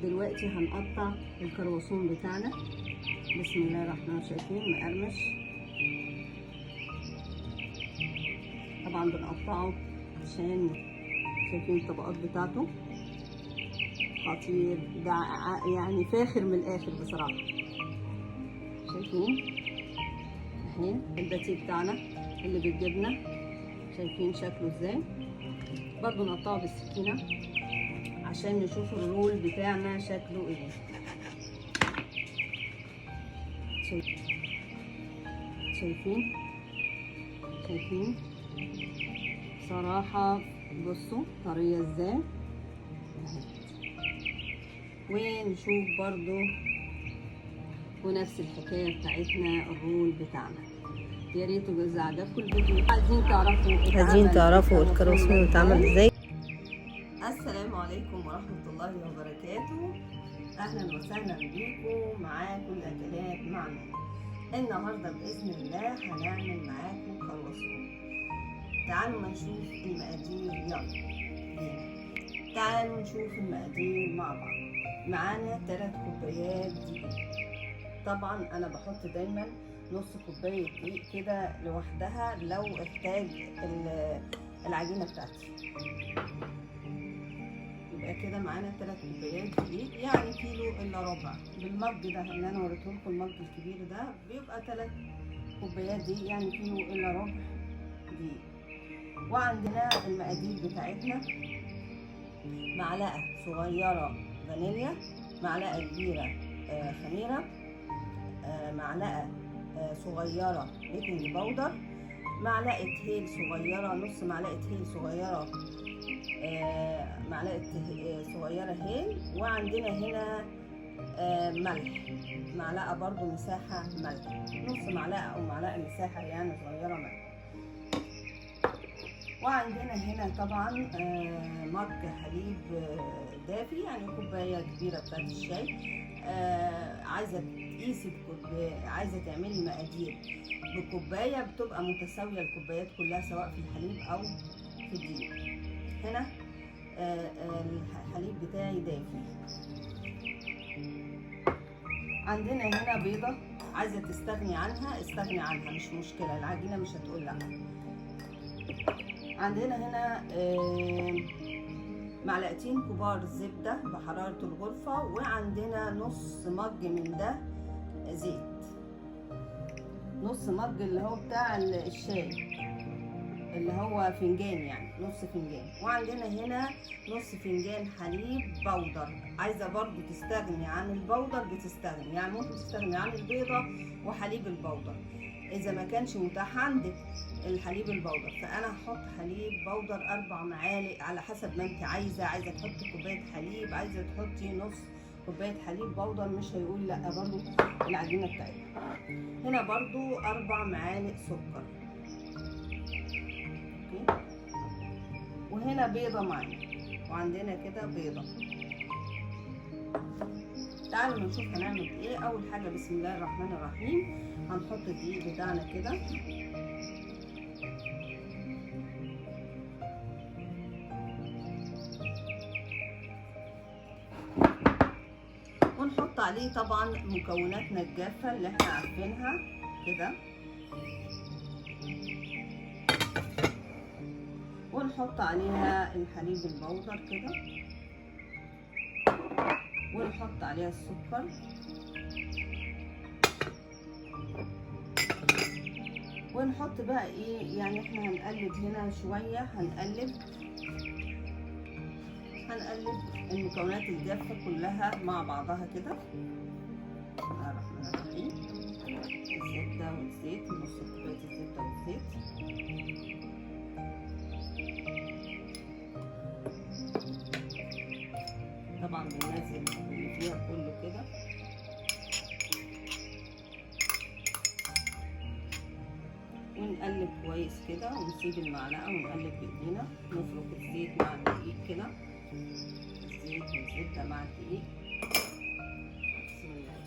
دلوقتي هنقطع الكرواسون بتاعنا. بسم الله الرحمن الرحيم. شايفين مقرمش؟ طبعا بنقطعه عشان شايفين الطبقات بتاعته خطير، ده يعني فاخر من الاخر بصراحه. شايفين اهي الباتيه بتاعنا اللي بالجبنه، شايفين شكله ازاي؟ برضو نقطعه بالسكينه عشان نشوف الرول بتاعنا شكله ايه. شايفين بصراحة بصوا طرية ازاي. ونشوف برضو ونفس الحكاية بتاعتنا الرول بتاعنا. يا ريت اذا عجبكم الفيديو عايزين تعرفوا الكرواسون بيتعمل ازاي. السلام عليكم ورحمة الله وبركاته. اهلا وسهلا بيكم معاكم الاكلات مع نور. النهارده باذن الله هنعمل معاكم كرواسون. تعالوا نشوف المقادير، يلا بينا. تعالوا نشوف المقادير مع بعض. معانا 3 كوبايات دقيق. طبعا انا بحط دايما نص كوبايه دقيق كده لوحدها لو احتاج العجينه بتاعتي. يبقى كده معانا 3 كوبايات دقيق، يعني كيلو الا ربع. بالمج ده اللي انا وريته لكم، المج الكبير ده بيبقى 3 كوبايات دقيق، يعني كيلو الا ربع دقيق. وعندنا المقادير بتاعتنا: معلقه صغيره فانيليا، معلقه كبيره خميره، معلقه صغيره بيكنج باودر، معلقه هيل صغيره، نص معلقه هيل صغيره، معلقه صغيره هيل. وعندنا هنا ملح، معلقه برضو مساحه ملح، نص معلقه او معلقه مساحه يعني صغيره ملح. وعندنا هنا طبعا مج حليب دافي، يعني كوبايه كبيره بتاعت الشاي. عايزه تقيسي عايزه تعملي مقادير بكوبايه بتبقى متساويه الكوبايات كلها، سواء في الحليب او في الدقيق. هنا الحليب بتاعي دافي. عندنا هنا بيضه، عايزه تستغني عنها استغني عنها، مش مشكله، العجينه مش هتقول لا. عندنا هنا معلقتين كبار زبده بحراره الغرفه، وعندنا نص مج من ده زيت، نص مج اللي هو بتاع الشاي اللي هو فنجان، يعني نص فنجان. وعندنا هنا نص فنجان حليب بودر. عايزه برضو تستغني عن البودر بتستغني، يعني ممكن تستغني عن البيضه وحليب البودر. اذا ما كانش متاح عندك الحليب البودر، فانا هحط حليب بودر 4 معالق على حسب ما انت عايزه تحطي كوبايه حليب، عايزه تحطي نص كوبايه حليب بودر مش هيقول لا برضو العجينه بتاعتنا. هنا برضو 4 معالق سكر. وهنا بيضة معانا، وعندنا كده بيضة. تعالوا نشوف هنعمل ايه. اول حاجة بسم الله الرحمن الرحيم، هنحط الدقيق بتاعنا كده، ونحط عليه طبعا مكوناتنا الجافة اللي احنا عارفينها كده، ونحط عليها الحليب البودر كده، ونحط عليها السكر، ونحط بقى ايه، يعني احنا هنقلب هنا شوية، هنقلب المكونات الجافة كلها مع بعضها كده. بسم الله الرحمن الرحيم. الزبدة والزيت، نص كوباية الزبدة والزيت، طبعا بننزل اللي فيها كله كده، ونقلب كويس كده، ونسيب المعلقه ونقلب بايدينا، نفرك الزيت مع الدقيق كده، الزيت والزبده مع الدقيق. بسم الله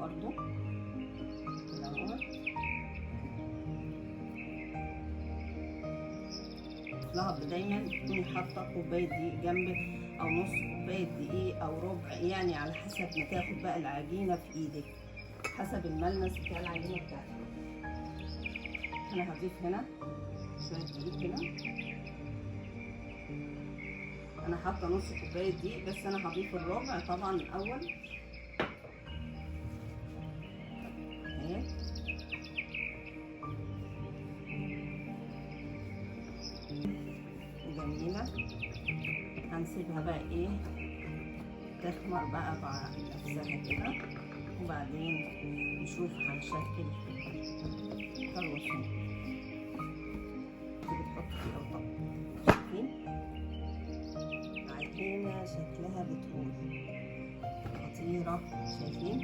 برضو كده اهو. لاحظ دايما تكوني حاطه كوبايه دقيق جنبك او نص كوبايه دقيق او ربع، يعني على حسب ما تاخد بقى العجينه في ايدك، حسب الملمس بتاع العجينه بتاعتك. انا هضيف هنا شويه دقيق كده، انا حاطه نص كوبايه دقيق بس انا هضيف الربع طبعا الاول اهي. جميله. هنسيبها بقى ايه تخمر بقى مع نفسها كده، وبعدين نشوف هنشكل كرواسون. بتحط فيها الطبق، شايفين عجينة شكلها بتقول خطيرة، شايفين.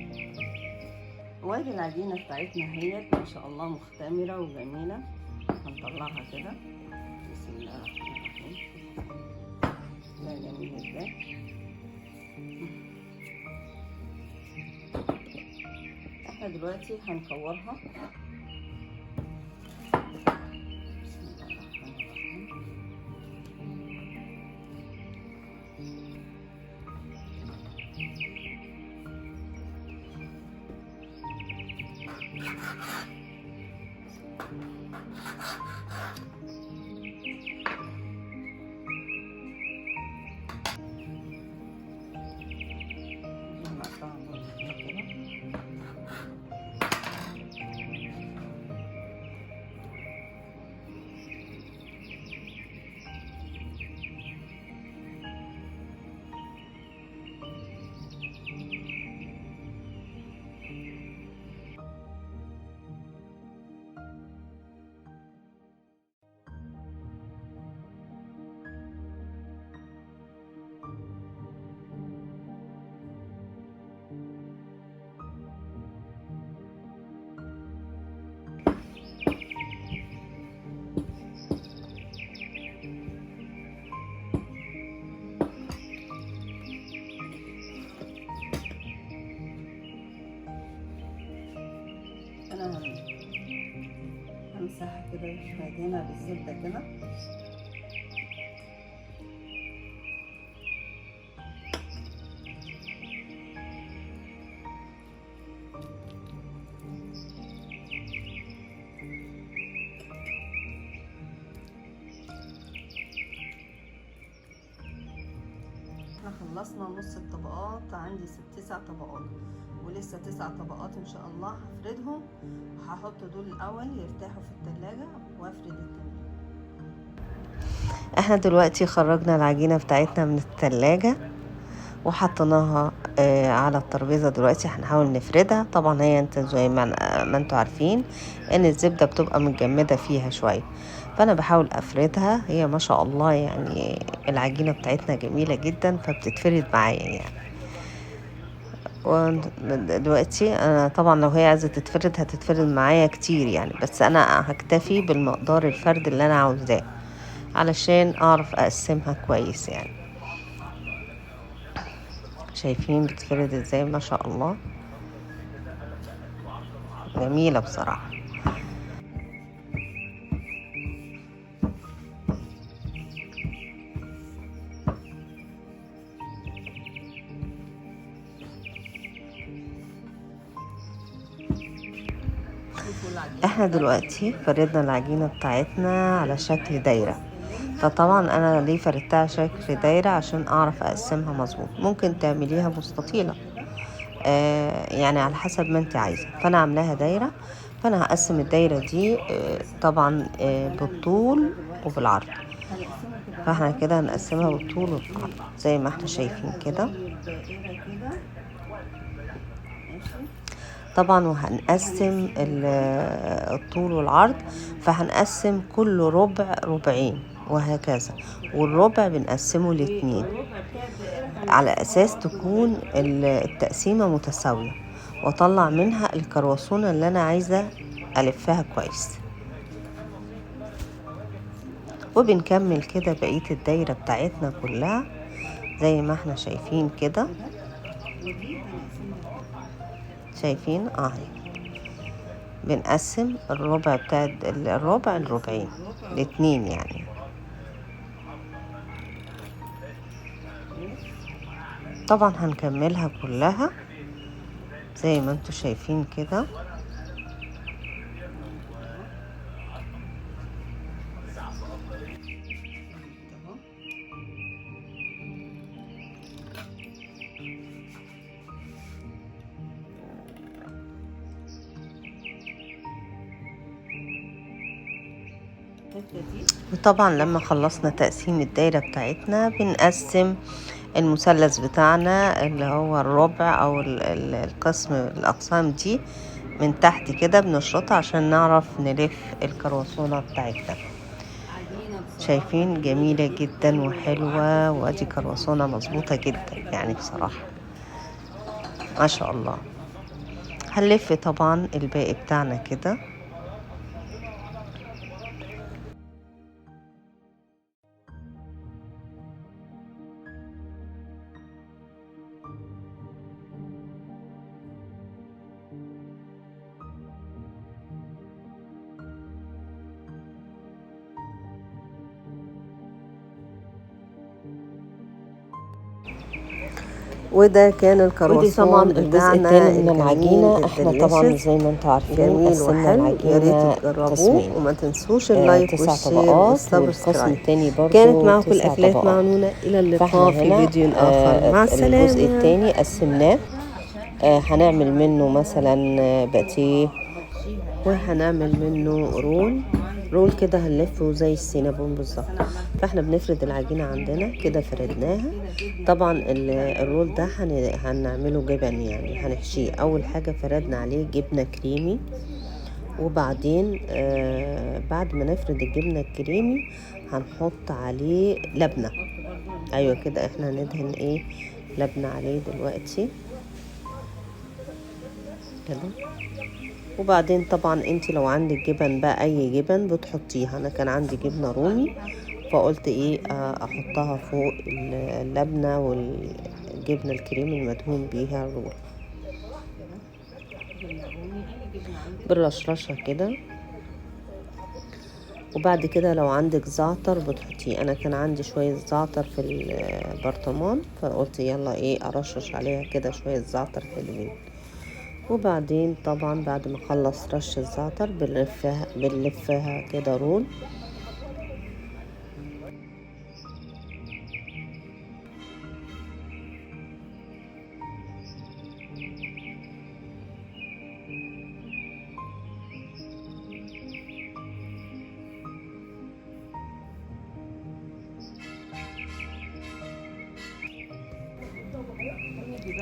وادي العجينة بتاعتنا اهيت ما شاء الله مختمرة وجميلة. هنطلعها كده، بسم الله الرحمن الرحيم. لا جميل ازاي. احنا دلوقتي هنكورها. انا همسحها كده هدهنها بالزبده كده. احنا خلصنا نص الطبقات، عندي 9 طبقات ولسه 9 طبقات ان شاء الله. هفردهم، هحط دول الاول يرتاحوا في التلاجة وافرد التاني. احنا دلوقتي خرجنا العجينة بتاعتنا من التلاجة وحطيناها على الترابيزة. دلوقتي هنحاول نفردها. طبعا هي انت زي ما انتوا عارفين ان الزبدة بتبقى متجمدة فيها شوية، فانا بحاول افردها. هي ما شاء الله يعني العجينة بتاعتنا جميلة جدا فبتتفرد معايا يعني. ودلوقتي انا طبعا لو هي عايزة تتفرد هتتفرد معايا كتير يعني، بس انا هكتفي بالمقدار الفرد اللي انا عاوزاه علشان اعرف اقسمها كويس يعني. شايفين بتفرد ازاي ما شاء الله، جميلة بصراحة. احنا دلوقتي فردنا العجينة بتاعتنا على شكل دايرة، فطبعا انا ليه فردتها على شكل دايرة عشان اعرف اقسمها مظبوط. ممكن تعمليها مستطيلة يعني على حسب ما انت عايزة، فانا عاملاها دايرة. فانا هقسم الدايرة دي طبعا بالطول وبالعرض، فاحنا كده هنقسمها بالطول وبالعرض زي ما احنا شايفين كده. طبعا وهنقسم الطول والعرض، فهنقسم كل ربع ربعين وهكذا، والربع بنقسمه ل2 على اساس تكون التقسيمة متساوية، واطلع منها الكرواسونة اللي انا عايزة الفها كويس. وبنكمل كده بقية الدايرة بتاعتنا كلها زي ما احنا شايفين كده. شايفين اهي بنقسم الربع بتاع الربع الربعين الاتنين يعني. طبعا هنكملها كلها زي ما انتوا شايفين كده. وطبعا لما خلصنا تقسيم الدايرة بتاعتنا بنقسم المثلث بتاعنا اللي هو الربع او القسم الاقسام دي من تحت كده بنشرطها عشان نعرف نلف الكرواسونة بتاعتنا. شايفين جميلة جدا وحلوة، وادي كرواسونة مظبوطة جدا يعني بصراحة ما شاء الله. هنلف طبعا الباقي بتاعنا كده. وده كان الكرواسون طبعا الجزء الثاني من العجينه. احنا طبعا زي ما انتم عارفين قسمنا العجينه تجربوه، وما تنسوش اللايك والشير والسبسكرايب. كانت معكم الاكلات مع نونا. الى اللقاء في فيديو اخر. مع السلامه. الجزء الثاني قسمناه، هنعمل منه مثلا باتيه، وهنعمل منه رول كده هنلفه زي السينابون بالظبط. فاحنا بنفرد العجينة عندنا كده، فردناها. طبعا الرول ده هنعمله جبن يعني هنحشيه. اول حاجة فردنا عليه جبنة كريمي، وبعدين بعد ما نفرد الجبنة الكريمي هنحط عليه لبنة. ايوه كده، احنا هندهن لبنة عليه دلوقتي كده. وبعدين طبعا انت لو عندك جبن بقى اي جبن بتحطيها. انا كان عندي جبنه رومي فقلت احطها فوق اللبنه والجبنه الكريمي المدهون بيها الرول بالرشرشه كده. وبعد كده لو عندك زعتر بتحطيه. انا كان عندي شويه زعتر في البرطمان فقلت يلا ارشش عليها كده شويه زعتر حلوين. وبعدين طبعا بعد ما اخلص رش الزعتر بنلفها كده رول.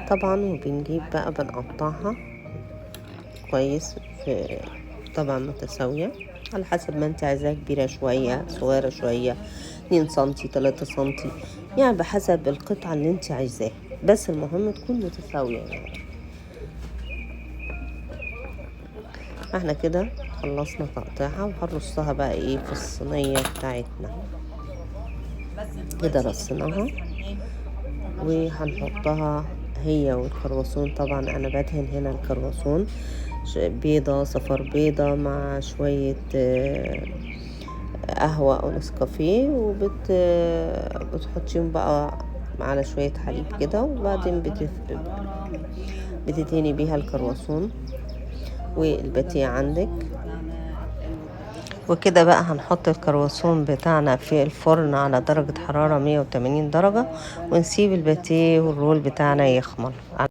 طبعا وبنجيب بقى بنقطعها كويس في طبعا متساوية على حسب ما انت عايزاها، كبيرة شوية صغيرة شوية، 2 سنتي 3 سنتي يعني بحسب القطعة اللي انت عايزاها، بس المهم تكون متساوية يعني. احنا كده خلصنا تقطيعها وهنرصها بقى في الصينية بتاعتنا كده. رصيناها وهنحطها هي والكرواسون. طبعا انا بدهن هنا الكرواسون بيضة صفار بيضة مع شوية قهوة او نسكافيه، بتحطيهم بقى على شوية حليب كده. وبعدين بتدهني بيها الكرواسون والباتيه عندك. وكده بقى هنحط الكرواسون بتاعنا في الفرن على درجة حرارة 180 درجة، ونسيب الباتيه والرول بتاعنا يخمر.